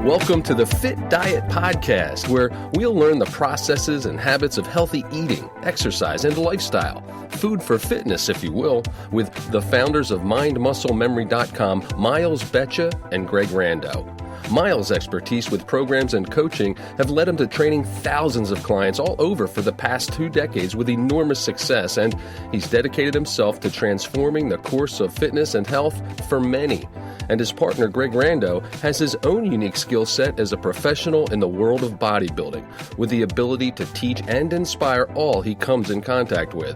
Welcome to the Fit Diet Podcast, where we'll learn the processes and habits of healthy eating, exercise, and lifestyle. Food for fitness, if you will, with the founders of MindMuscleMemory.com, Miles Betcha and Greg Rando. Miles' expertise with programs and coaching have led him to training thousands of clients all over for the past 2 decades with enormous success, and he's dedicated himself to transforming the course of fitness and health for many. And his partner, Greg Rando, has his own unique skill set as a professional in the world of bodybuilding, with the ability to teach and inspire all he comes in contact with.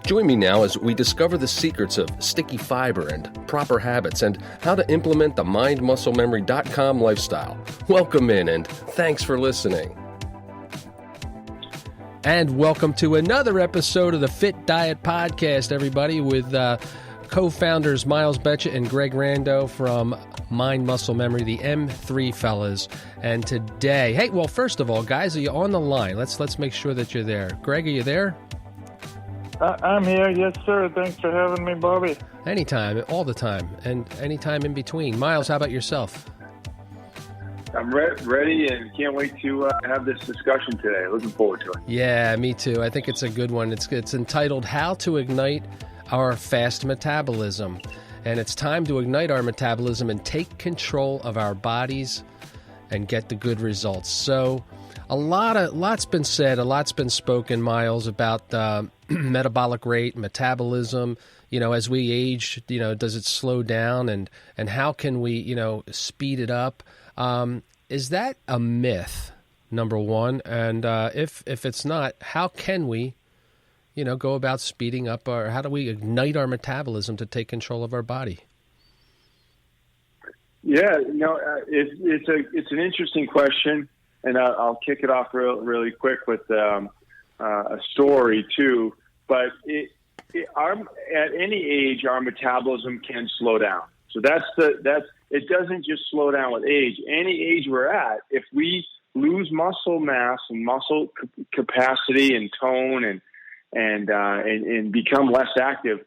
Join me now as we discover the secrets of sticky fiber and proper habits and how to implement the MindMuscleMemory.com lifestyle. Welcome in and thanks for listening. And welcome to another episode of the Fit Diet Podcast, everybody, with co-founders Miles Betcha and Greg Rando from Mind Muscle Memory, the M3 fellas. And today, hey, well, first of all, guys, are you on the line? Let's make sure that you're there. Greg, are you there? I'm here, yes, sir. Thanks for having me, Bobby. Anytime, all the time, and anytime in between. Miles, how about yourself? I'm ready and can't wait to have this discussion today. Looking forward to it. Yeah, me too. I think it's a good one. It's entitled How to Ignite Our Fast Metabolism. And it's time to ignite our metabolism and take control of our bodies and get the good results. So lot's been said, a lot's been spoken, Miles, about metabolic rate, metabolism. You know, as we age, you know, does it slow down, and how can we, you know, speed it up? Is that a myth, number one? And if it's not, how can we, you know, go about speeding up, or how do we ignite our metabolism to take control of our body? Yeah, it's an interesting question, and I'll kick it off really quick with a story too. But at any age, our metabolism can slow down. So it doesn't just slow down with age. Any age we're at, if we lose muscle mass and muscle capacity and tone and become less active,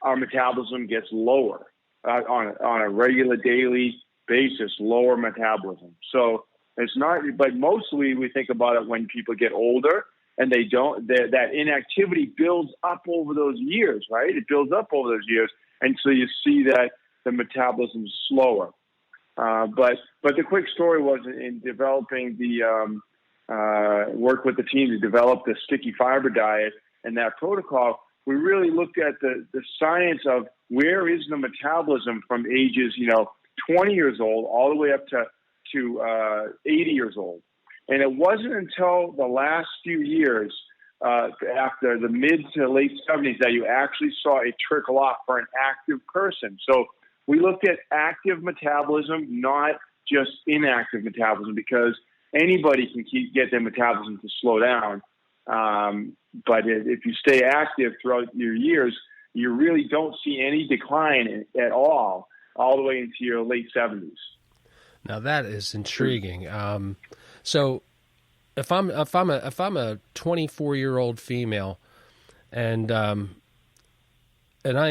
our metabolism gets lower on a regular daily basis. Lower metabolism. So it's not, but mostly we think about it when people get older and that inactivity builds up over those years, right? It builds up over those years. And so you see that the metabolism is slower. But the quick story was in developing work with the team to develop the sticky fiber diet and that protocol. We really looked at the science of where is the metabolism from ages, 20 years old all the way up to 80 years old. And it wasn't until the last few years, after the mid to late 70s, that you actually saw it trickle off for an active person. So we looked at active metabolism, not just inactive metabolism, because anybody can get their metabolism to slow down. But if you stay active throughout your years, you really don't see any decline at all the way into your late 70s. Now that is intriguing. So if I'm a 24-year-old female, and I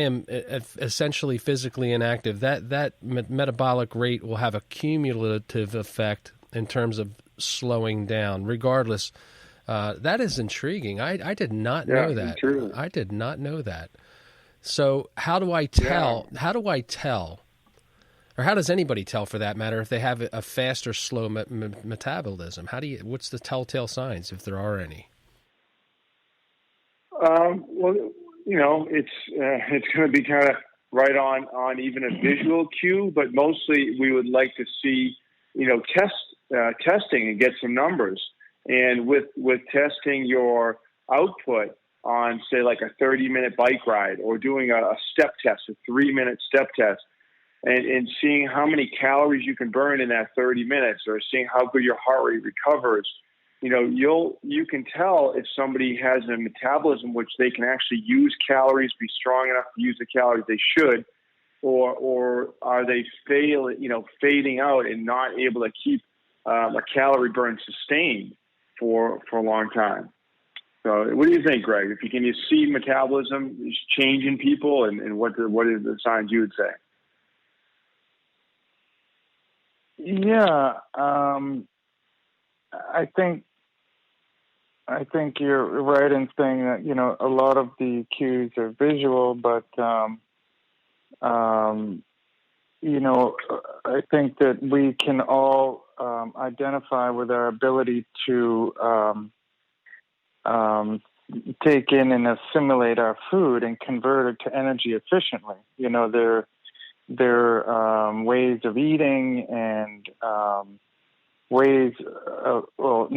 am essentially physically inactive, that metabolic rate will have a cumulative effect in terms of slowing down. Regardless, that is intriguing. I did not know that. True. I did not know that. So how do I tell? Yeah. How do I tell? Or how does anybody tell, for that matter, if they have a fast or slow metabolism? What's the telltale signs, if there are any? It's going to be kind of right on even a visual cue, but mostly we would like to see, testing and get some numbers. And with testing your output on, say, like a 30-minute bike ride, or doing a step test, a 3-minute step test, and seeing how many calories you can burn in that 30 minutes, or seeing how good your heart rate recovers, you can tell if somebody has a metabolism which they can actually use calories, be strong enough to use the calories they should, or are they fading out and not able to keep a calorie burn sustained for a long time. So what do you think, Greg? Can you see metabolism change in people, and what are the signs you would say? Yeah, I think you're right in saying that, a lot of the cues are visual, but I think that we can all identify with our ability to take in and assimilate our food and convert it to energy efficiently. There are ways of eating and ways of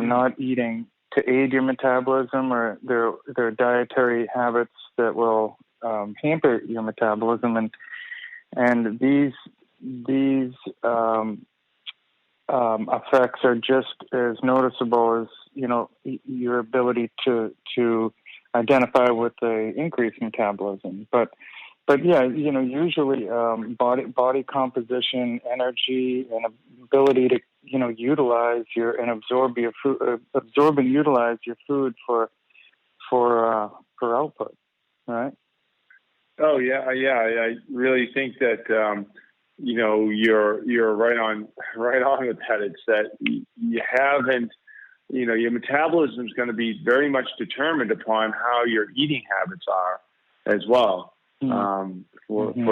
not eating to aid your metabolism, or there are dietary habits that will hamper your metabolism, and these effects are just as noticeable as your ability to identify with the increased metabolism. But yeah, usually body composition, energy, and ability to utilize absorb and utilize your food for output, right? Oh yeah. I really think that you're right on with that. It's that you haven't, your metabolism is going to be very much determined upon how your eating habits are as well. For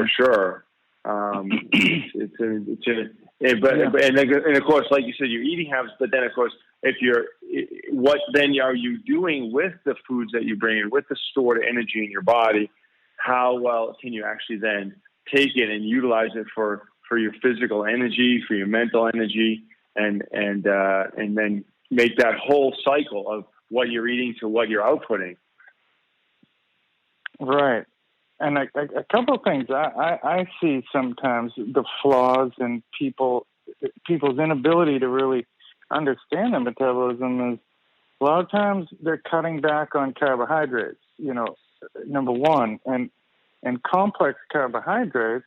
sure. And of course, like you said, your eating habits. But then, of course, what then are you doing with the foods that you bring in, with the stored energy in your body? How well can you actually then take it and utilize it for your physical energy, for your mental energy, and then make that whole cycle of what you're eating to what you're outputting. Right. And a couple of things I see sometimes the flaws in people's inability to really understand their metabolism is a lot of times they're cutting back on carbohydrates, number one, and complex carbohydrates,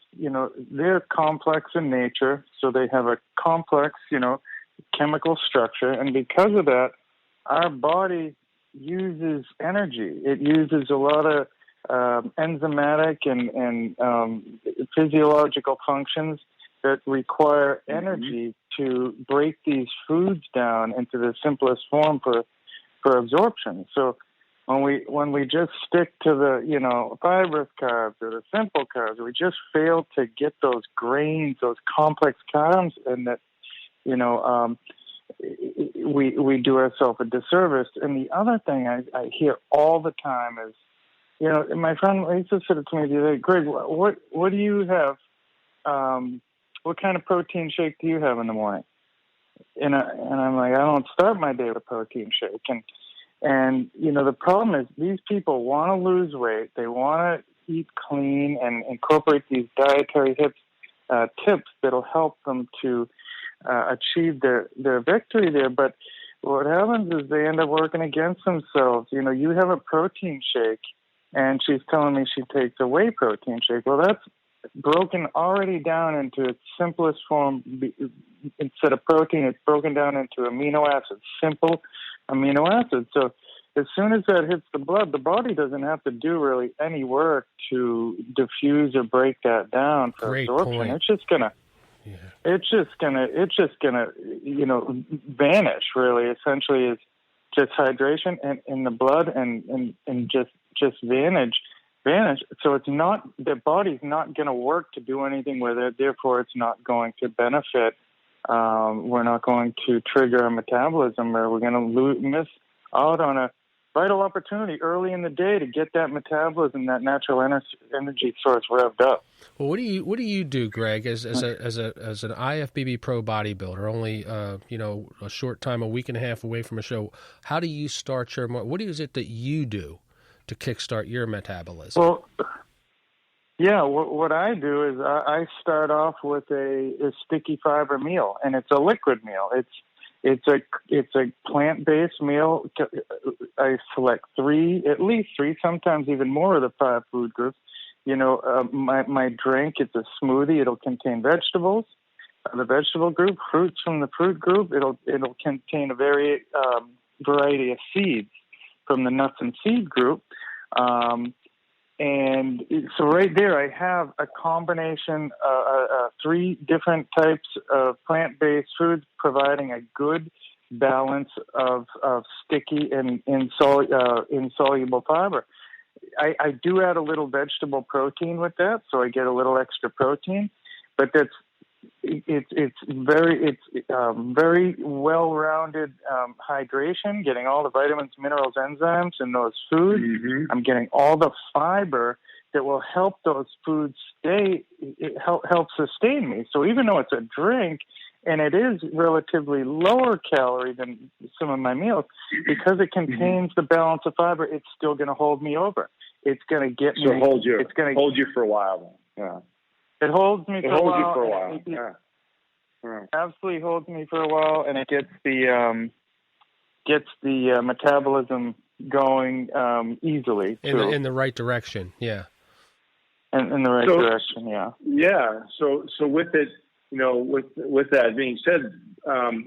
they're complex in nature, so they have a complex, chemical structure, and because of that, our body uses energy. It uses a lot of enzymatic and physiological functions that require energy to break these foods down into the simplest form for absorption. So when we just stick to the fibrous carbs or the simple carbs, we just fail to get those grains, those complex carbs, and that we do ourselves a disservice. And the other thing I hear all the time is, my friend Lisa said it to me the other day, Greg, what do you have? What kind of protein shake do you have in the morning? And I'm like, I don't start my day with a protein shake. And the problem is these people want to lose weight. They want to eat clean and incorporate these dietary tips that'll help them to achieve their victory there. But what happens is they end up working against themselves. You have a protein shake, and she's telling me she takes a whey protein shake. Well, that's broken already down into its simplest form. Instead of protein, it's broken down into amino acids, simple amino acids. So as soon as that hits the blood, the body doesn't have to do really any work to diffuse or break that down for Great absorption. point. It's just gonna vanish. Really, essentially, is just hydration in the blood and just vanish. So it's not, the body's not going to work to do anything with it. Therefore, it's not going to benefit. We're not going to trigger a metabolism, or we're going to miss out on a vital opportunity early in the day to get that metabolism, that natural energy source revved up. Well, what do you do, Greg, as an IFBB pro bodybuilder, only a short time, a week and a half away from a show? How do you start your? What is it that you do to kickstart your metabolism? Well, yeah, what I do is I start off with a sticky fiber meal, and it's a liquid meal. It's a plant-based meal. I select at least three, sometimes even more of the 5 food groups. My drink, it's a smoothie. It'll contain vegetables, the vegetable group, fruits from the fruit group. It'll contain a variety of seeds from the nuts and seed group. And so right there, I have a combination, a 3 different types of plant-based foods, providing a good balance of sticky and insoluble fiber. I do add a little vegetable protein with that, so I get a little extra protein. But it's very well-rounded hydration, getting all the vitamins, minerals, enzymes in those foods. Mm-hmm. I'm getting all the fiber that will help those foods help sustain me. So even though it's a drink and it is relatively lower calorie than some of my meals, because it contains the balance of fiber, it's still going to hold me over. It's going to get me. So hold you. It's going to hold you for a while. Yeah. It holds me. It holds you for a while. Yeah. Absolutely holds me for a while, and it gets the metabolism going easily in the right direction. Yeah. In the right direction. Yeah. Yeah. So with it, with that being said,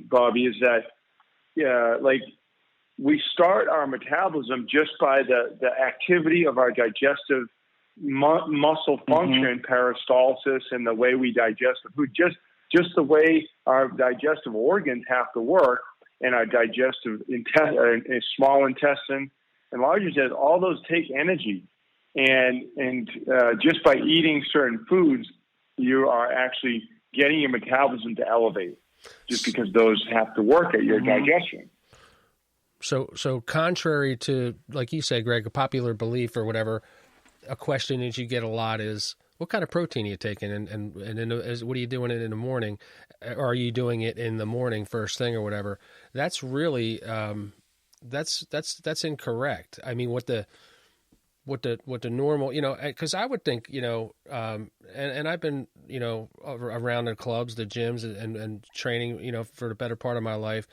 Bobby, is that like we start our metabolism just by the activity of our digestive muscle function, peristalsis, and the way we digest the food, just the way our digestive organs have to work, and our digestive small intestine and large intestine, all those take energy, and just by eating certain foods, you are actually getting your metabolism to elevate, just because those have to work at your digestion. So contrary to, like you say, Greg, a popular belief or whatever, a question that you get a lot is, what kind of protein are you taking, and what are you doing it in the morning? Or are you doing it in the morning first thing or whatever? That's really that's incorrect. I mean, what the normal, because I would think, and I've been, around the clubs, the gyms, and training, for the better part of my life.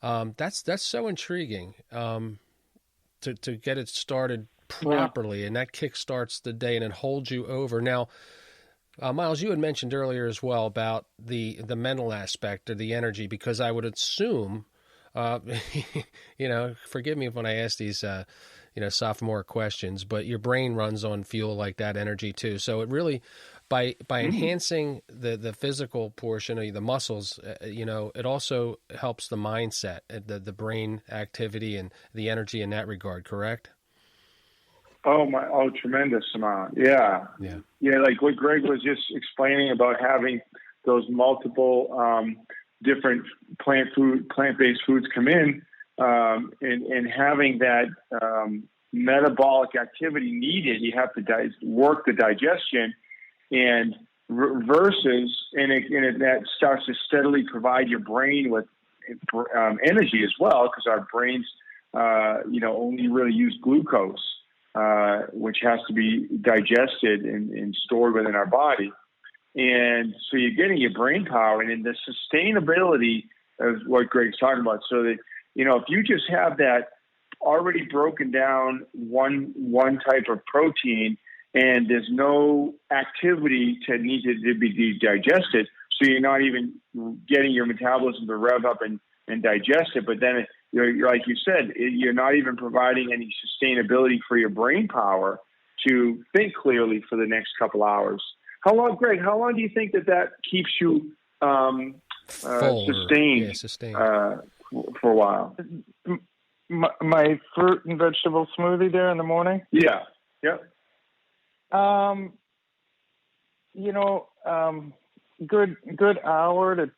That's so intriguing to get it started properly, and that kick starts the day and it holds you over. Now, Miles, you had mentioned earlier as well about the mental aspect or the energy, because I would assume, forgive me when I ask these, sophomore questions, but your brain runs on fuel like that, energy too. So it really, by enhancing the physical portion of the muscles, it also helps the mindset, the brain activity and the energy in that regard, correct? Tremendous amount. Yeah. Like what Greg was just explaining about having those multiple different plant-based foods come in, and having that metabolic activity needed. You have to work the digestion, and that starts to steadily provide your brain with energy as well, because our brains, only really use glucose, which has to be digested and stored within our body. And so you're getting your brain power, and in the sustainability of what Greg's talking about. So that, if you just have that already broken down one type of protein, and there's no activity to be digested, so you're not even getting your metabolism to rev up and digest it. But then, you're like you said, you're not even providing any sustainability for your brain power to think clearly for the next couple hours. How long, Greg? How long do you think that keeps you sustained? For a while? My fruit and vegetable smoothie there in the morning? Yeah. Yep. Good hour to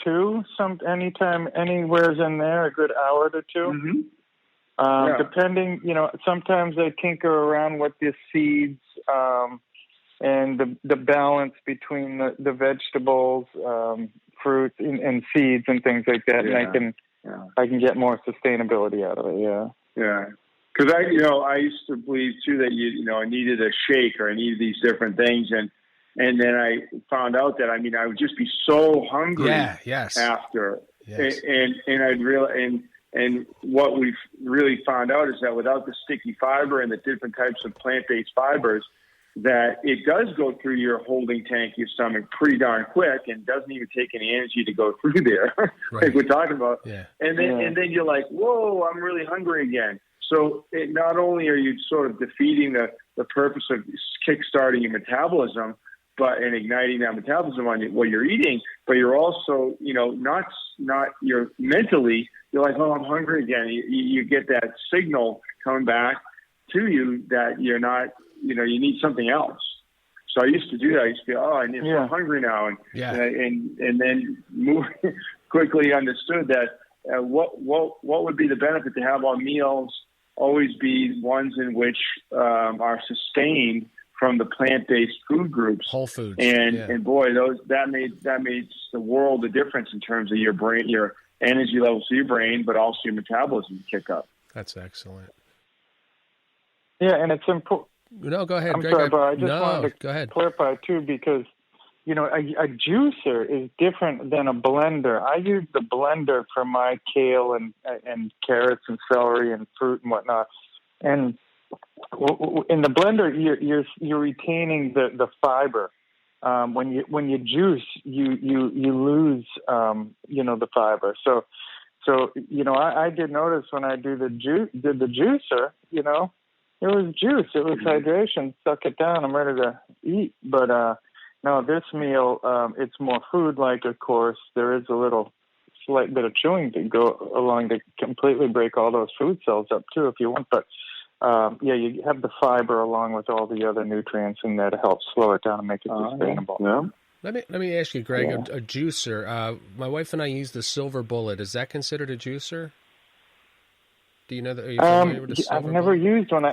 two. Anytime, anywhere's in there, a good hour to two. Mm-hmm. Depending, sometimes I tinker around with the seeds and the balance between the vegetables, fruits, and seeds and things like that, and I can get more sustainability out of it. Yeah. Because I used to believe too that I needed a shake, or I needed these different things, and then I found out that I would just be so hungry after, and what we've really found out is that without the sticky fiber and the different types of plant-based fibers, that it does go through your holding tank, your stomach, pretty darn quick, and doesn't even take any energy to go through there, like we're talking about. Yeah. And then you're like, whoa, I'm really hungry again. So not only are you sort of defeating the purpose of kickstarting your metabolism, and igniting that metabolism on what you're eating, but you're also, you're mentally, you're like, oh, I'm hungry again. You get that signal coming back to you that you're not, you need something else. So I used to do that. I used to be, I'm hungry now. And then move quickly understood that what would be the benefit to have our meals always be ones in which are sustained from the plant-based food groups, whole foods, and boy, that made the world a difference in terms of your brain, your energy levels to your brain, but also your metabolism kick up. That's excellent. Yeah, and it's important. No, go ahead. I'm sorry, but I just wanted go ahead. to clarify too, because a juicer is different than a blender. I use the blender for my kale and carrots and celery and fruit and whatnot, and in the blender, you're retaining the fiber. When you juice, you lose the fiber. So I did notice when I did the juicer, it was juice, it was hydration. Suck it down, I'm ready to eat. But no, this meal, it's more food-like. Of course, there is a little slight bit of chewing to go along to completely break all those food cells up too, if you want. But you have the fiber along with all the other nutrients in there to help slow it down and make it sustainable. Let me ask you, Greg, a juicer. My wife and I use the Silver Bullet. Is that considered a juicer? Do you know that? Are you familiar with the Silver I've never Bullet? used one.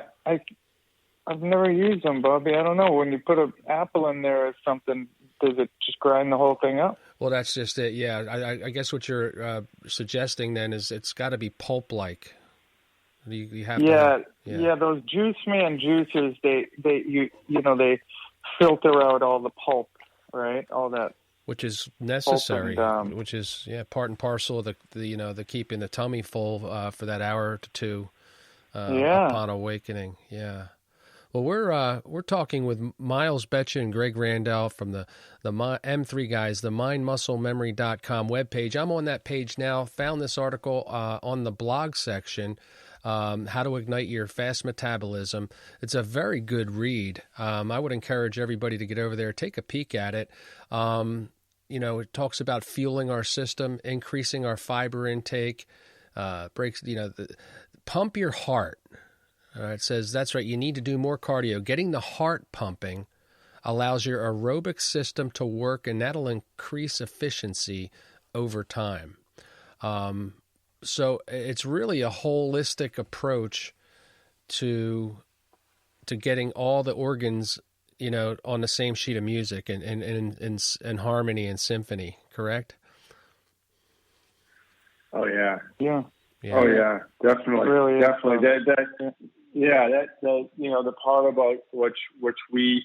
I've never used them, Bobby. I don't know. When you put an apple in there or something, does it just grind the whole thing up? Well, that's just it. Yeah, I guess what you're suggesting then is it's got to be pulp-like. You have to. Yeah. Those Juice Man juicers, they filter out all the pulp, right? All that, which is necessary. And, which is part and parcel of the keeping the tummy full for that hour to two upon awakening. Yeah. Well, we're talking with Miles Betcha and Greg Randall from the M3 guys, the mindmusclememory.com webpage. I'm on that page now. Found this article on the blog section. How to Ignite Your Fast Metabolism. It's a very good read. I would encourage everybody to get over there, take a peek at it. It talks about fueling our system, increasing our fiber intake, pump your heart. It says, that's right, you need to do more cardio. Getting the heart pumping allows your aerobic system to work, and that'll increase efficiency over time. So it's really a holistic approach to getting all the organs, on the same sheet of music and in harmony and symphony. Correct? Oh yeah. Yeah. Oh yeah. Definitely. Really definitely. The part about which we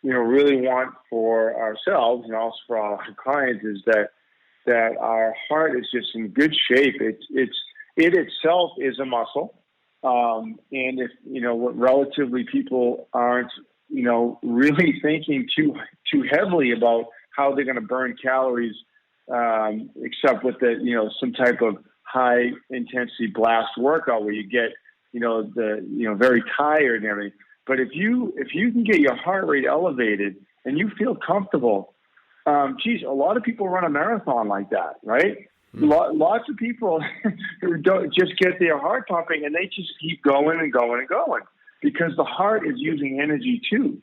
really want for ourselves and also for our clients is that our heart is just in good shape. It itself is a muscle. And if, relatively people aren't, really thinking too heavily about how they're going to burn calories, except with some type of high intensity blast workout where you get, very tired and everything. But if you can get your heart rate elevated and you feel comfortable, a lot of people run a marathon like that, right? Lots of people who don't just get their heart pumping and they just keep going and going and going because the heart is using energy too.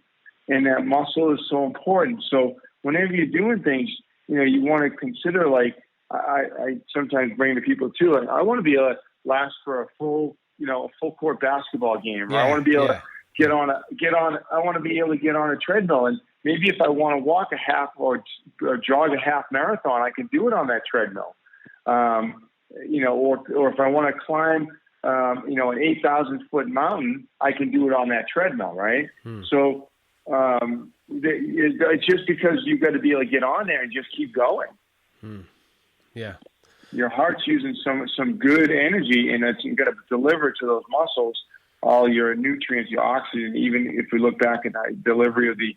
And that muscle is so important. So whenever you're doing things, you want to consider, like, I sometimes bring to people too, like, I want to be able to last for a full court basketball game. I want to be able to I want to be able to get on a treadmill, and maybe if I want to walk a half or jog a half marathon, I can do it on that treadmill. Or if I want to climb, an 8,000 foot mountain, I can do it on that treadmill, right? So it's just because you've got to be able to get on there and just keep going. Yeah. Your heart's using some good energy, and it's going to deliver to those muscles all your nutrients, your oxygen. Even if we look back at the delivery of the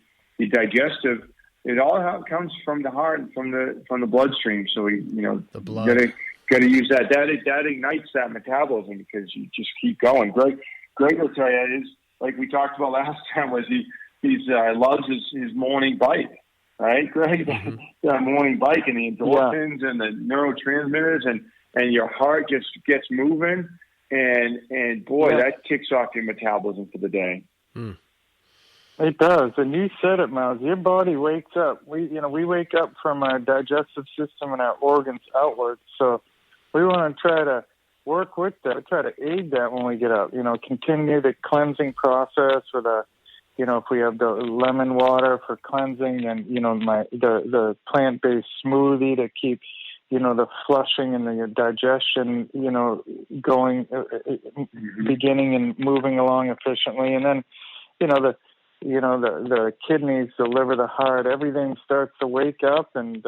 digestive, it all comes from the heart and from the bloodstream. So the blood. Got to use that. That ignites that metabolism because you just keep going. Greg will tell you, it is like we talked about last time. Was loves his morning bike, right, Greg? Mm-hmm. The morning bike and the endorphins and the neurotransmitters and your heart just gets moving, and boy, that kicks off your metabolism for the day. Mm. It does, and you said it, Miles. Your body wakes up. We wake up from our digestive system and our organs outwards. So we want to try to work with that, try to aid that when we get up. Continue the cleansing process with if we have the lemon water for cleansing, and the plant-based smoothie to keep the flushing and the digestion going, beginning and moving along efficiently, and then the kidneys, the liver, the heart, everything starts to wake up, and you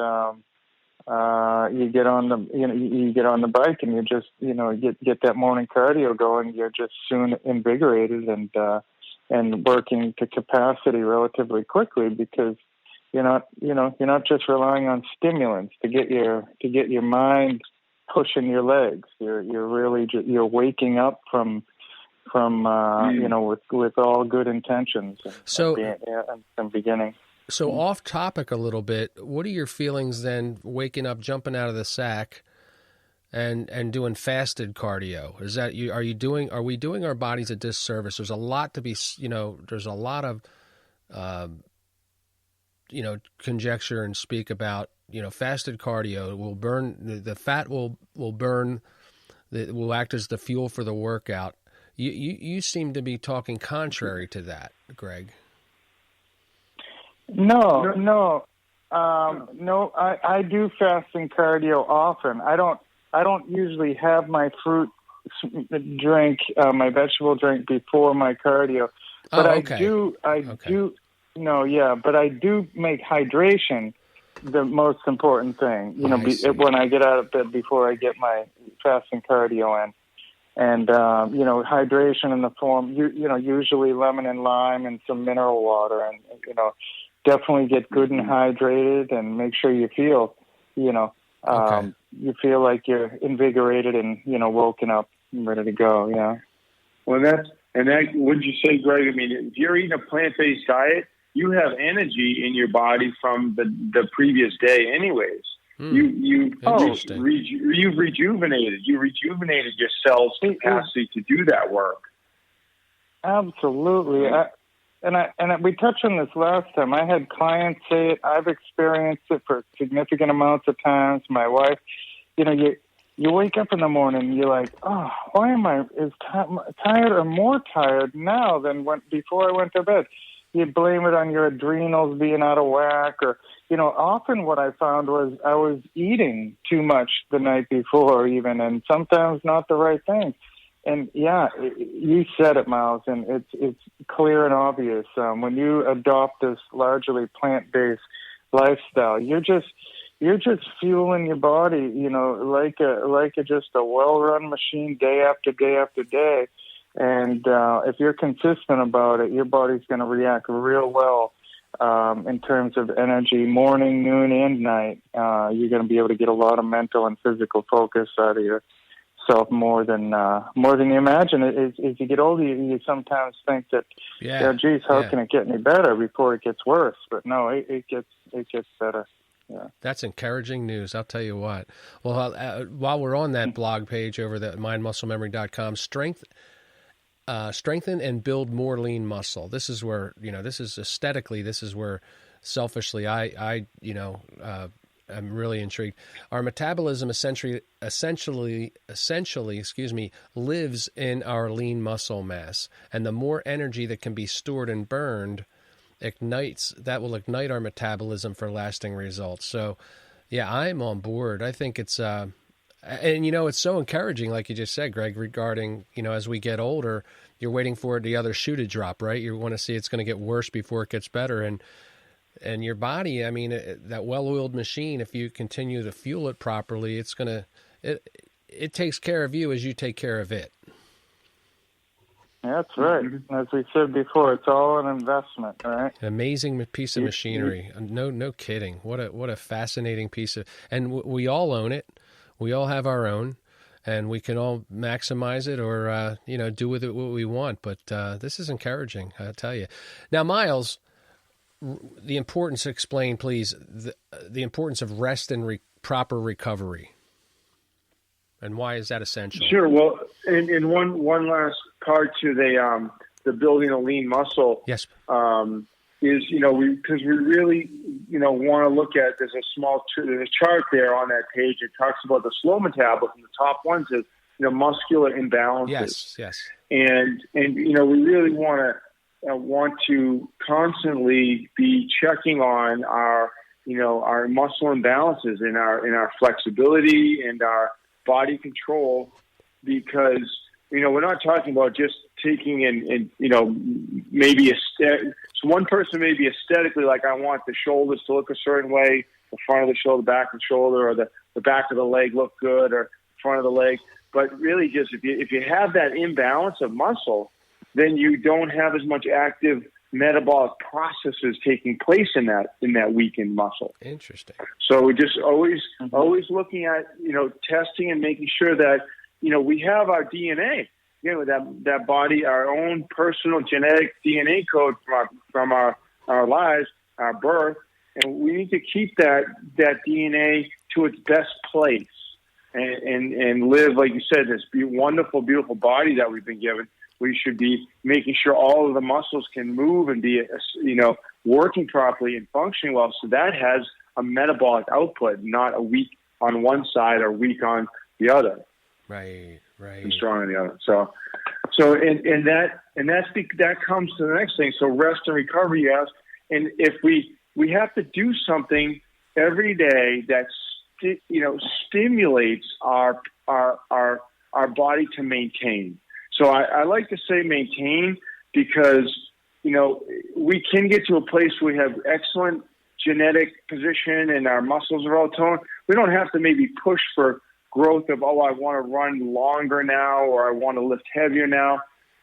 get on the bike, and you just get that morning cardio going. You're just soon invigorated and working to capacity relatively quickly, because you're not just relying on stimulants to get your mind pushing your legs. You're really you're waking up from with all good intentions. And beginning. So off topic a little bit, what are your feelings then waking up, jumping out of the sack and doing fasted cardio? Is that are we doing our bodies a disservice? There's a lot to be, there's a lot of, conjecture and speak about, fasted cardio will burn, the fat will burn, will act as the fuel for the workout. You seem to be talking contrary to that, Greg. No. I do fasting cardio often. I don't usually have my fruit drink, my vegetable drink before my cardio, but I do make hydration the most important thing. When I get out of bed before I get my fasting cardio in. And, hydration in the form, usually lemon and lime and some mineral water, and, definitely get good and hydrated, and make sure you feel, you feel like you're invigorated and, woken up and ready to go. Yeah. Well, would you say, Greg, I mean, if you're eating a plant-based diet, you have energy in your body from the previous day anyways. You've rejuvenated. You rejuvenated your cells' capacity to do that work. Absolutely. We touched on this last time. I had clients say it. I've experienced it for significant amounts of times. My wife, you wake up in the morning and you're like, oh, why am I tired or more tired now than before I went to bed? You blame it on your adrenals being out of whack, or, often what I found was I was eating too much the night before even, and sometimes not the right thing. And you said it, Miles, and it's clear and obvious. When you adopt this largely plant-based lifestyle, you're just fueling your body, like just a well-run machine day after day after day. And if you're consistent about it, your body's going to react real well in terms of energy, morning, noon, and night. You're going to be able to get a lot of mental and physical focus out of yourself more than you imagine. As you get older, you sometimes think that, geez, how can it get any better before it gets worse? But no, it gets better. Yeah. That's encouraging news. I'll tell you what. Well, while we're on that blog page over at mindmusclememory.com, strengthen and build more lean muscle. This is where, this is aesthetically, this is where selfishly I'm really intrigued. Our metabolism essentially, lives in our lean muscle mass. And the more energy that can be stored and burned that will ignite our metabolism for lasting results. So, I'm on board. I think it's, it's so encouraging, like you just said, Greg, regarding, as we get older, you're waiting for the other shoe to drop, right? You want to see it's going to get worse before it gets better. And your body, I mean, that well-oiled machine, if you continue to fuel it properly, it takes care of you as you take care of it. That's right. As we said before, it's all an investment, right? An amazing piece of machinery. No kidding. What a fascinating piece of, and we all own it. We all have our own, and we can all maximize it or, do with it what we want. But this is encouraging, I tell you. Now, Miles, the importance, explain please, the importance of rest and proper recovery. And why is that essential? Sure. Well, in one last part to the building a lean muscle. Yes. Is, because we really, want to look at, there's a chart there on that page. It talks about the slow metabolism. The top ones is, muscular imbalances. Yes. And we really want to constantly be checking on our muscle imbalances in our flexibility and our body control, because we're not talking about just taking and maybe so one person may be aesthetically like, I want the shoulders to look a certain way, the front of the shoulder, back of the shoulder, or the back of the leg look good, or front of the leg. But really, just if you have that imbalance of muscle, then you don't have as much active metabolic processes taking place in that weakened muscle. Interesting. So we're just always looking at testing and making sure that we have our DNA, that body, our own personal genetic DNA code from our lives, our birth, and we need to keep that DNA to its best place and live, like you said, this wonderful, beautiful body that we've been given. We should be making sure all of the muscles can move and be, working properly and functioning well. So that has a metabolic output, not a weak on one side or weak on the other. Right. And strong on the other. So that comes to the next thing. So rest and recovery, yes. And if we have to do something every day that stimulates our body to maintain. So I like to say maintain, because we can get to a place where we have excellent genetic position and our muscles are all toned. We don't have to maybe push for growth of, I want to run longer now, or I want to lift heavier now.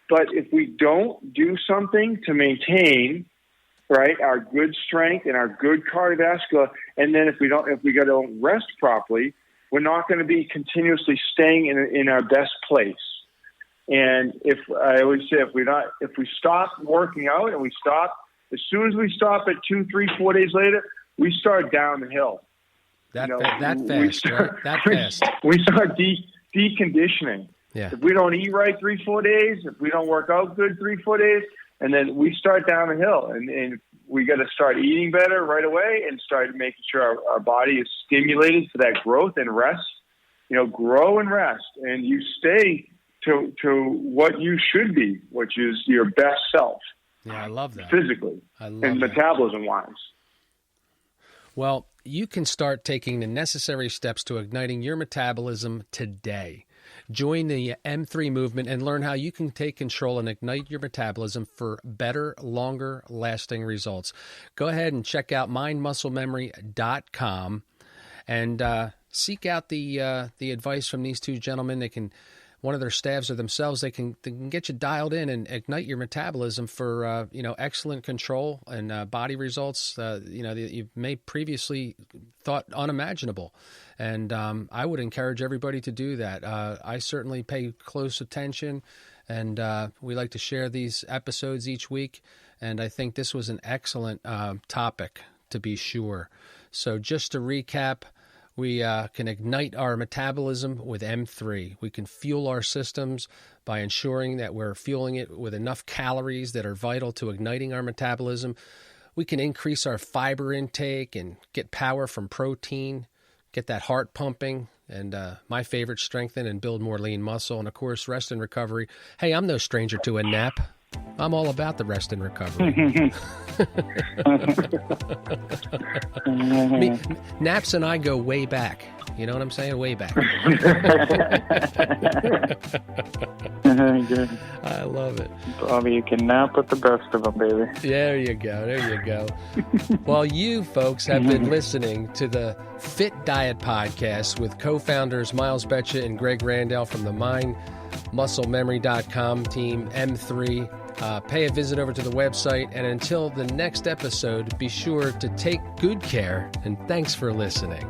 But if we don't do something to maintain, right, our good strength and our good cardiovascular, and then if we don't rest properly, we're not going to be continuously staying in our best place. And if I always say, if we stop working out and as soon as we stop at 2, 3, 4 days later, we start down the hill. That fast. We start deconditioning. Yeah. If we don't eat right 3-4 days, if we don't work out good 3-4 days, and then we start down the hill, and we got to start eating better right away and start making sure our body is stimulated for that growth and rest. Grow and rest, and you stay to what you should be, which is your best self. Yeah, I love that. Physically and metabolism-wise. Well, you can start taking the necessary steps to igniting your metabolism today. Join the M3 movement and learn how you can take control and ignite your metabolism for better, longer lasting results. Go ahead and check out mindmusclememory.com and seek out the advice from these two gentlemen. One of their staffs or themselves, they can get you dialed in and ignite your metabolism for excellent control and body results that you may previously thought unimaginable. And I would encourage everybody to do that. I certainly pay close attention, and we like to share these episodes each week. And I think this was an excellent topic, to be sure. So just to recap, we can ignite our metabolism with M3. We can fuel our systems by ensuring that we're fueling it with enough calories that are vital to igniting our metabolism. We can increase our fiber intake and get power from protein, get that heart pumping, and my favorite, strengthen and build more lean muscle. And, of course, rest and recovery. Hey, I'm no stranger to a nap. I'm all about the rest and recovery. Naps and I go way back. You know what I'm saying? Way back. Good. I love it. Bobby, you can nap with the best of them, baby. There you go. Well, you folks have been listening to the Fit Diet Podcast with co-founders Miles Betcha and Greg Randall from the mindmusclememory.com team, M3. Pay a visit over to the website, and until the next episode, be sure to take good care, and thanks for listening.